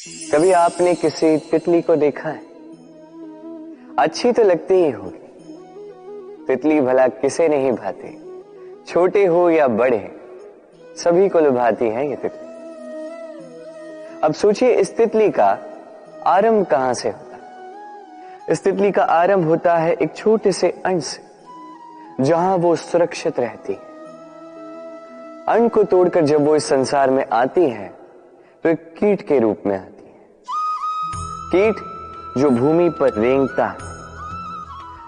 कभी आपने किसी तितली को देखा है? अच्छी तो लगती ही होगी। तितली भला किसे नहीं भाती, छोटे हो या बड़े, सभी को लुभाती है ये तितली। अब सोचिए, इस तितली का आरंभ कहां से होता है? इस तितली का आरंभ होता है एक छोटे से अंड से, जहां वो सुरक्षित रहती है। अंड को तोड़कर जब वो इस संसार में आती है तो एक कीट के रूप में आती है। कीट जो भूमि पर रेंगता है,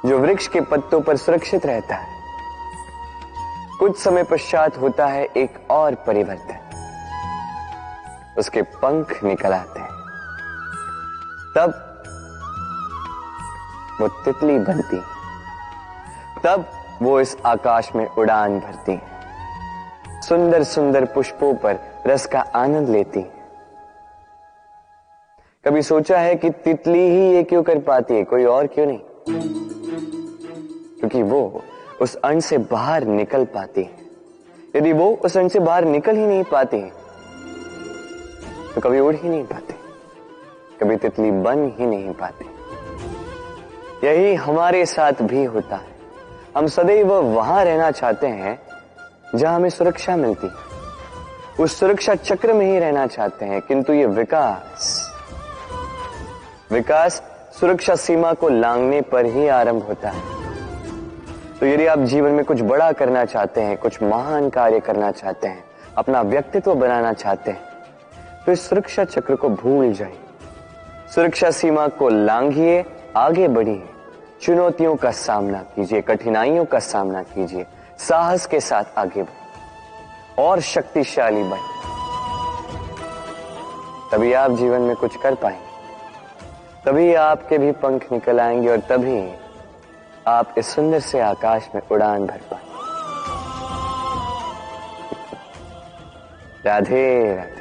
जो वृक्ष के पत्तों पर सुरक्षित रहता है। कुछ समय पश्चात होता है एक और परिवर्तन, उसके पंख निकल आते हैं। तब वो तितली बनती है। तब वो इस आकाश में उड़ान भरती है, सुंदर सुंदर पुष्पों पर रस का आनंद लेती है। कभी सोचा है कि तितली ही ये क्यों कर पाती है, कोई और क्यों नहीं? क्योंकि वो उस अंड से बाहर निकल पाती है। यदि वो उस अंड से बाहर निकल ही नहीं पाती तो कभी उड़ ही नहीं पाती, कभी तितली बन ही नहीं पाती। यही हमारे साथ भी होता है। हम सदैव वहां रहना चाहते हैं जहां हमें सुरक्षा मिलती है, उस सुरक्षा चक्र में ही रहना चाहते हैं, किंतु ये विकास सुरक्षा सीमा को लांघने पर ही आरंभ होता है। तो यदि आप जीवन में कुछ बड़ा करना चाहते हैं, कुछ महान कार्य करना चाहते हैं, अपना व्यक्तित्व बनाना चाहते हैं, तो इस सुरक्षा चक्र को भूल जाइए। सुरक्षा सीमा को लांघिए, आगे बढ़िए, चुनौतियों का सामना कीजिए, कठिनाइयों का सामना कीजिए, साहस के साथ आगे बढ़िए और शक्तिशाली बनिए। तभी आप जीवन में कुछ कर पाएंगे, तभी आपके भी पंख निकल आएंगे और तभी आप इस सुंदर से आकाश में उड़ान भर पाएंगे। राधे राधे।